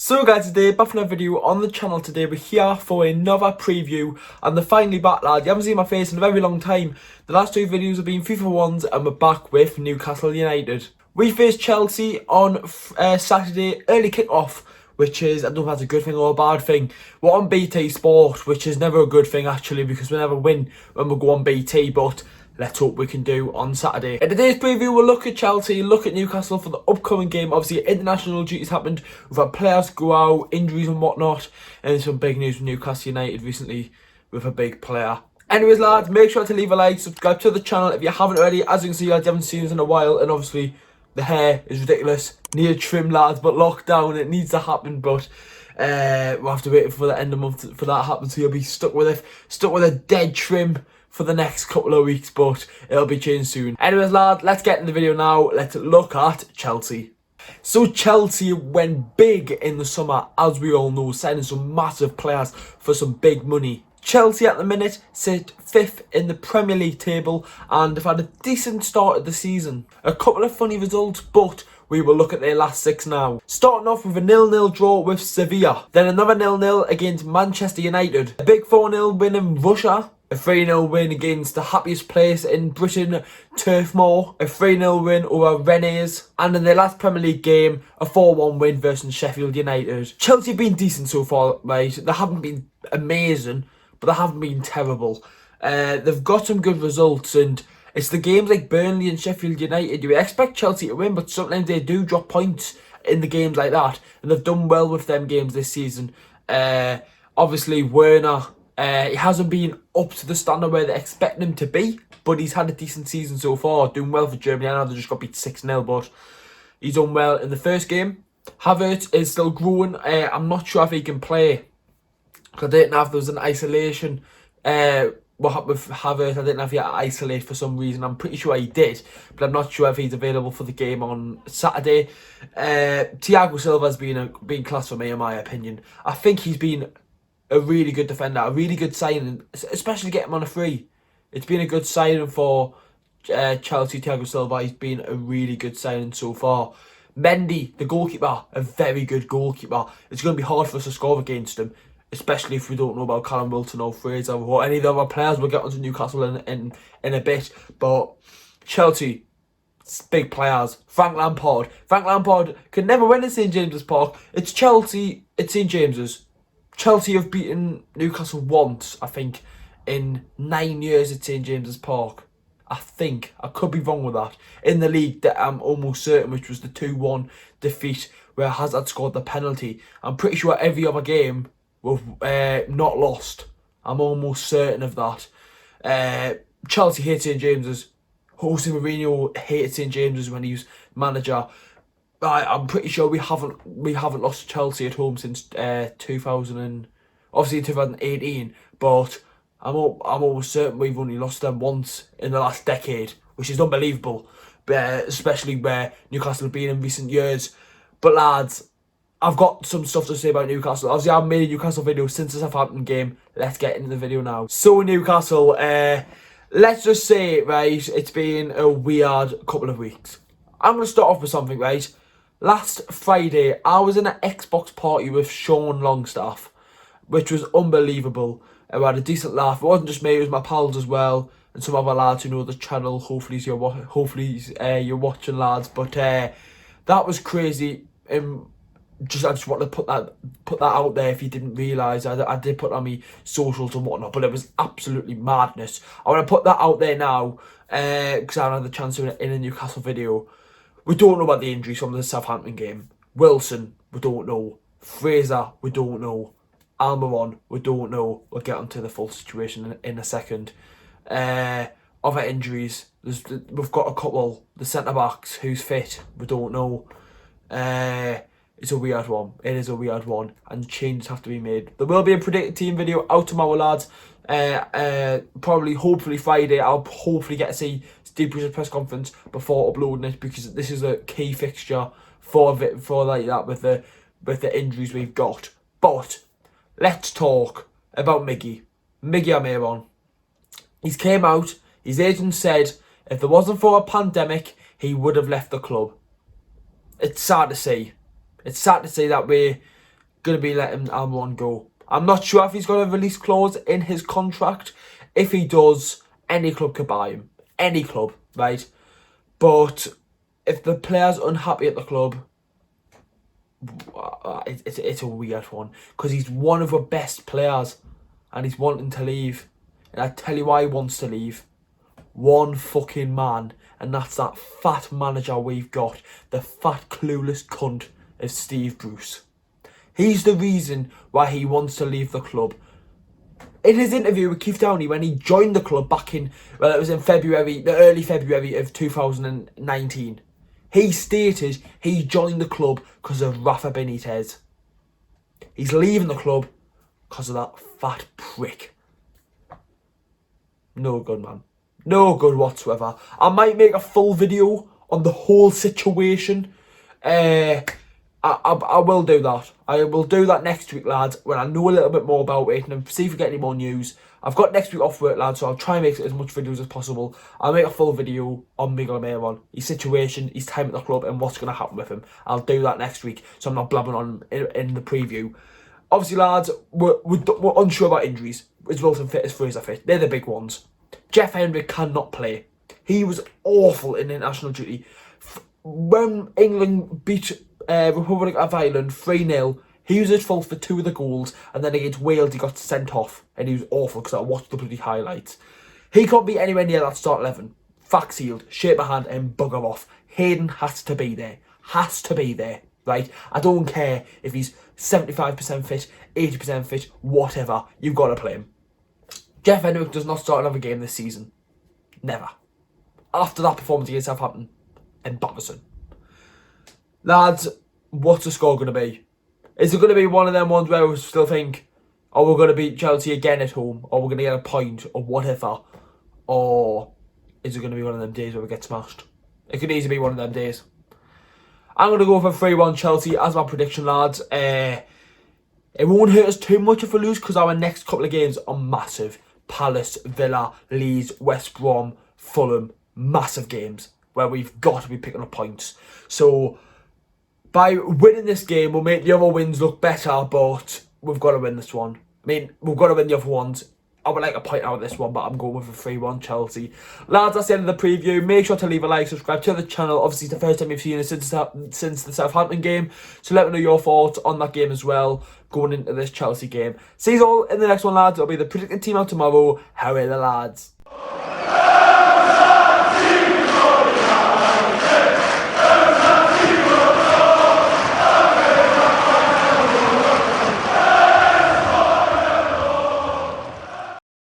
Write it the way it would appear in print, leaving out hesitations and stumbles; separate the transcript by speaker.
Speaker 1: So guys, today back for another video on the channel. Today we're here for another preview and they're finally back, lad. You haven't seen my face in a very long time. The last two videos have been FIFA ones and we're back with Newcastle United. We faced Chelsea on Saturday, early kick-off, which is, I don't know if that's a good thing or a bad thing. We're on BT Sport, which is never a good thing actually, because we never win when we go on BT, but let's hope we can do on Saturday. In today's preview, we'll look at Chelsea, look at Newcastle for the upcoming game. Obviously, international duties happened. We've had players go out, injuries and whatnot. And some big news from Newcastle United recently with a big player. Anyways, lads, make sure to leave a like, subscribe to the channel if you haven't already. As you can see, lads, you haven't seen us in a while. And obviously, the hair is ridiculous. Need a trim, lads, but lockdown, it needs to happen. But we'll have to wait for the end of the month for that to happen. So you'll be stuck with a dead trim for the next couple of weeks, but it'll be changed soon. Anyways, lad, let's get in the video now. Let's look at Chelsea. So Chelsea went big in the summer, as we all know, signing some massive players for some big money. Chelsea at the minute sit 5th in the Premier League table and have had a decent start of the season. A couple of funny results, but we will look at their last 6 now. Starting off with a 0-0 draw with Sevilla. Then another 0-0 against Manchester United. A big 4-0 win in Russia. A 3-0 win against the happiest place in Britain, Turf Moor. A 3-0 win over Rennes. And in their last Premier League game, a 4-1 win versus Sheffield United. Chelsea have been decent so far, right? They haven't been amazing, but they haven't been terrible. They've got some good results, and it's the games like Burnley and Sheffield United. You expect Chelsea to win, but sometimes they do drop points in the games like that. And they've done well with them games this season. Obviously, Werner, he hasn't been up to the standard where they expect him to be, but he's had a decent season so far, doing well for Germany. I know they just got beat 6-0, but he's done well in the first game. Havertz is still growing. I'm not sure if he can play, because I didn't know if there was an isolation. What happened with Havertz, I didn't know if he had to isolate for some reason. I'm pretty sure he did, but I'm not sure if he's available for the game on Saturday. Thiago Silva's been class for me, in my opinion. I think he's been a really good defender, a really good signing, especially get him on a free. It's been a good signing for Chelsea. Thiago Silva, he's been a really good signing so far. Mendy, the goalkeeper, a very good goalkeeper. It's going to be hard for us to score against him, especially if we don't know about Callum Wilson or Fraser or any of the other players. We'll get onto Newcastle in a bit. But Chelsea, big players. Frank Lampard could never win at St James's Park. It's Chelsea, it's St James's. Chelsea have beaten Newcastle once, I think, in 9 years at St James's Park. I think. I could be wrong with that. In the league, that I'm almost certain, which was the 2-1 defeat where Hazard scored the penalty. I'm pretty sure every other game we've not lost. I'm almost certain of that. Chelsea hate St James's. Jose Mourinho hated St James's when he was manager. I'm pretty sure we haven't lost to Chelsea at home since 2018, but I'm almost certain we've only lost them once in the last decade, which is unbelievable, especially where Newcastle have been in recent years. But lads, I've got some stuff to say about Newcastle. Obviously, I've made a Newcastle video since the Southampton game. Let's get into the video now. So Newcastle, let's just say, right, it's been a weird couple of weeks. I'm going to start off with something, right? Last Friday, I was in an Xbox party with Sean Longstaff, which was unbelievable. We had a decent laugh. It wasn't just me, it was my pals as well, and some other lads who know the channel. Hopefully you're watching, lads. But that was crazy. I just want to put that out there if you didn't realise. I did put on my socials and whatnot, but it was absolutely madness. I want to put that out there now, because I haven't had the chance to in a Newcastle video. We don't know about the injuries from the Southampton game. Wilson, we don't know. Fraser, we don't know. Almiron, we don't know. We'll get onto the full situation in a second. Other injuries, we've got a couple. The centre-backs, who's fit, we don't know. It's a weird one. It is a weird one, and changes have to be made. There will be a predicted team video out tomorrow, lads. Hopefully Friday. I'll hopefully get to see Steve Bruce's press conference before uploading it, because this is a key fixture for like that with the injuries we've got. But let's talk about Miggy Almiron. He's came out. His agent said if there wasn't for a pandemic, he would have left the club. It's sad to see. It's sad to see that going to be letting Almiron go. I'm not sure if he's got a release clause in his contract. If he does, any club could buy him. Any club, right? But if the player's unhappy at the club, it's a weird one. Because he's one of the best players and he's wanting to leave. And I tell you why he wants to leave. One fucking man. And that's that fat manager we've got. The fat clueless cunt of Steve Bruce. He's the reason why he wants to leave the club. In his interview with Keith Downey, when he joined the club back in, well, it was in February, the early February of 2019, he stated he joined the club because of Rafa Benitez. He's leaving the club because of that fat prick. No good, man. No good whatsoever. I might make a full video on the whole situation. I will do that. I will do that next week, lads, when I know a little bit more about it and see if we get any more news. I've got next week off work, lads, so I'll try and make as much videos as possible. I'll make a full video on Miguel Almiron, his situation, his time at the club, and what's going to happen with him. I'll do that next week, so I'm not blabbing on in the preview. Obviously, lads, we're unsure about injuries. Is Wilson fit? Is Fraser fit? They're the big ones. Jeff Hendrick cannot play. He was awful in international duty. When England beat Republic of Ireland 3-0, he was at fault for 2 of the goals, and then against Wales he got sent off, and he was awful because I watched the bloody highlights. He can't be anywhere near that start 11. Fact sealed, shake my hand and bugger off. Hayden has to be there. Has to be there, right? I don't care if he's 75% fit, 80% fit, whatever. You've got to play him. Jeff Hendrick does not start another game this season. Never. After that performance against Southampton, embarrassing. Lads, what's the score going to be? Is it going to be one of them ones where we still think, oh, we're going to beat Chelsea again at home, or we're going to get a point, or whatever? Or is it going to be one of them days where we get smashed? It could easily be one of them days. I'm going to go for 3-1 Chelsea as my prediction, lads. It won't hurt us too much if we lose, because our next couple of games are massive. Palace, Villa, Leeds, West Brom, Fulham. Massive games where we've got to be picking up points. So by winning this game, we'll make the other wins look better, but we've got to win this one. I mean, we've got to win the other ones. I would like to point out this one, but I'm going with a 3-1 Chelsea. Lads, that's the end of the preview. Make sure to leave a like, subscribe to the channel. Obviously, it's the first time you've seen it since the Southampton game. So let me know your thoughts on that game as well, going into this Chelsea game. See you all in the next one, lads. It'll be the predicted team out tomorrow. How are the lads?